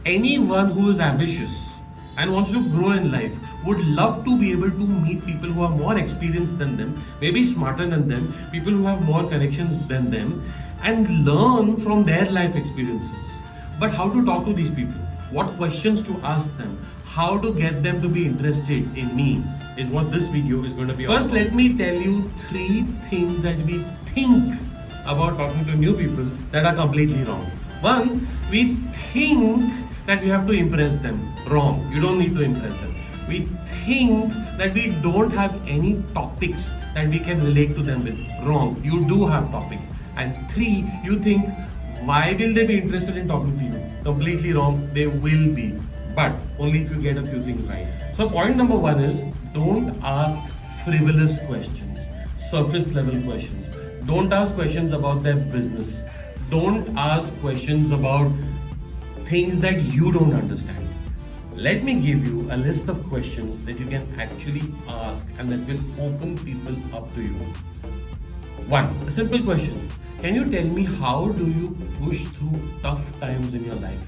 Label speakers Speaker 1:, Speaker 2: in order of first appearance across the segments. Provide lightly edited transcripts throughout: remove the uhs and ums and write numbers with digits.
Speaker 1: Anyone who is ambitious and wants to grow in life would love to be able to meet people who are more experienced than them, maybe smarter than them, people who have more connections than them, and learn from their life experiences. But how to talk to these people? What questions to ask them? How to get them to be interested in me is what this video is going to be all about. First, let me tell you 3 things that we think about talking to new people that are completely wrong. One, we think that we have to impress them. Wrong. You don't need to impress them. We think that we don't have any topics that we can relate to them with. Wrong. You do have topics. And 3, you think, why will they be interested in talking to you? Completely wrong. They will be. But only if you get a few things right. So point number 1 is, don't ask frivolous questions, surface level questions. Don't ask questions about their business. Don't ask questions about things that you don't understand. Let me give you a list of questions that you can actually ask and that will open people up to you. 1. A simple question. Can you tell me how do you push through tough times in your life?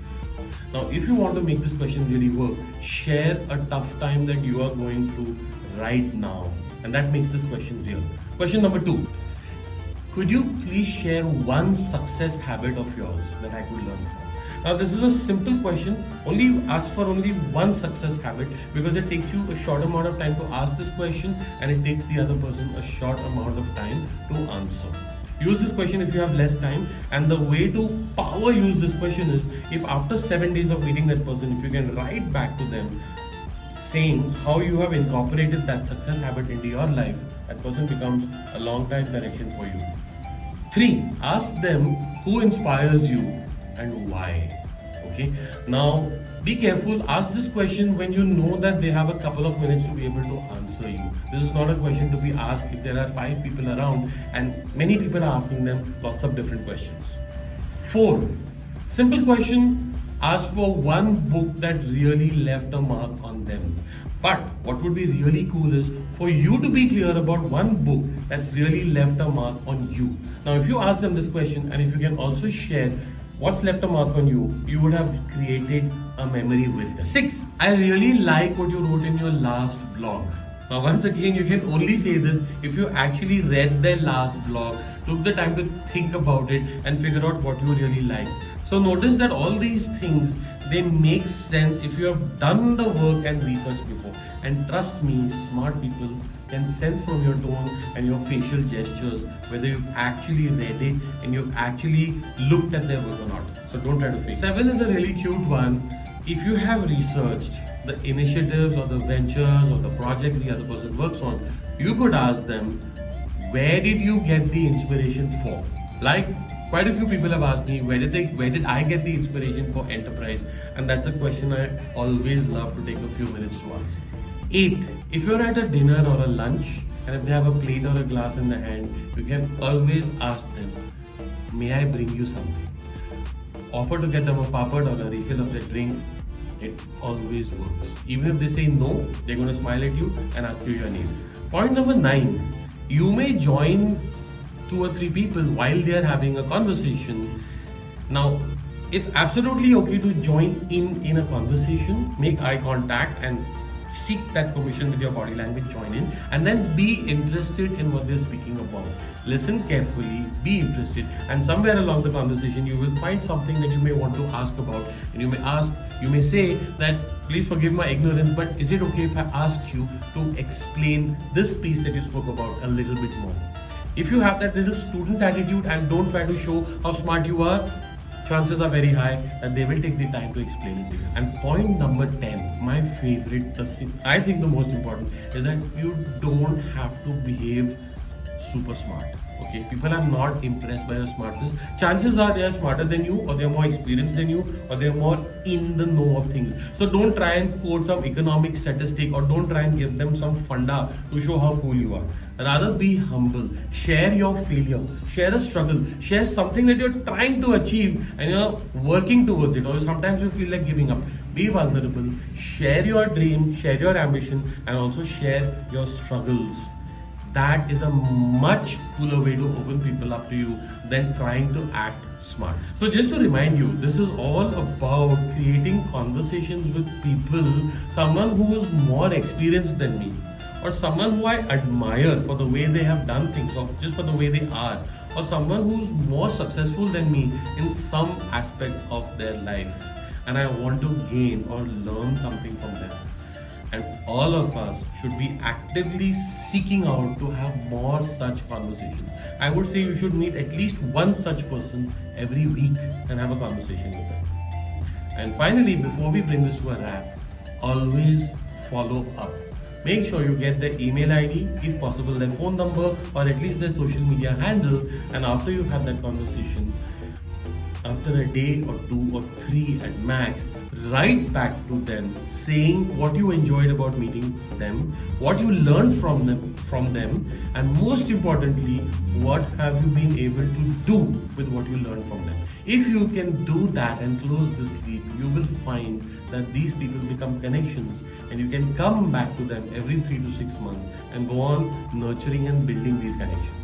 Speaker 1: Now, if you want to make this question really work, share a tough time that you are going through right now. And that makes this question real. Question number 2. Could you please share one success habit of yours that I could learn from? Now, this is a simple question. Only ask for only one success habit because it takes you a short amount of time to ask this question and it takes the other person a short amount of time to answer. Use this question if you have less time, and the way to power use this question is if after 7 days of meeting that person, if you can write back to them saying how you have incorporated that success habit into your life, that person becomes a long time connection for you. 3. Ask them who inspires you and why. Okay. Now, be careful. Ask this question when you know that they have a couple of minutes to be able to answer you. This is not a question to be asked if there are 5 people around and many people are asking them lots of different questions. 4. Simple question. Ask for one book that really left a mark on them. But what would be really cool is for you to be clear about one book that's really left a mark on you. Now, if you ask them this question and if you can also share what's left a mark on you, you would have created a memory with them. 6. I really like what you wrote in your last blog. Now, once again, you can only say this if you actually read their last blog, took the time to think about it and figure out what you really like. So notice that all these things, they make sense if you have done the work and research before. And trust me, smart people can sense from your tone and your facial gestures whether you've actually read it and you've actually looked at their work or not. So don't try to fake. 7 is a really cute one. If you have researched the initiatives or the ventures or the projects the other person works on, you could ask them, where did you get the inspiration for? Like, quite a few people have asked me, where did I get the inspiration for enterprise? And that's a question I always love to take a few minutes to answer. 8. If you're at a dinner or a lunch and if they have a plate or a glass in the hand, you can always ask them, may I bring you something? Offer to get them a papad or a refill of their drink. It always works. Even if they say no, they're going to smile at you and ask you your name. Point number 9. You may join 2 or 3 people while they are having a conversation. Now, it's absolutely okay to join in a conversation, make eye contact and seek that permission with your body language, join in, and then be interested in what they're speaking about. Listen carefully, be interested, and somewhere along the conversation you will find something that you may want to ask about, and you may say that, please forgive my ignorance, but is it okay if I ask you to explain this piece that you spoke about a little bit more? If you have that little student attitude and don't try to show how smart you are, chances are very high that they will take the time to explain it to you. And point number 10, my favorite, I think the most important, is that you don't have to behave super smart. Okay, people are not impressed by your smartness. Chances are they are smarter than you, or they are more experienced than you, or they are more in the know of things. So don't try and quote some economic statistic, or don't try and give them some funda to show how cool you are. Rather be humble, share your failure, share a struggle, share something that you're trying to achieve and you're working towards it, or sometimes you feel like giving up. Be vulnerable, share your dream, share your ambition, and also share your struggles. That is a much cooler way to open people up to you than trying to act Smart. So just to remind you, this is all about creating conversations with people, someone who is more experienced than me, or someone who I admire for the way they have done things, or just for the way they are, or someone who's more successful than me in some aspect of their life, and I want to gain or learn something from them. And all of us should be actively seeking out to have more such conversations. I would say you should meet at least one such person every week and have a conversation with them. And finally, before we bring this to a wrap, always follow up. Make sure you get their email ID, if possible their phone number, or at least their social media handle. And after you have that conversation, after a day or two or three at max, write back to them saying what you enjoyed about meeting them, what you learned from them, and most importantly, what have you been able to do with what you learned from them. If you can do that and close this loop, you will find that these people become connections, and you can come back to them every 3 to 6 months and go on nurturing and building these connections.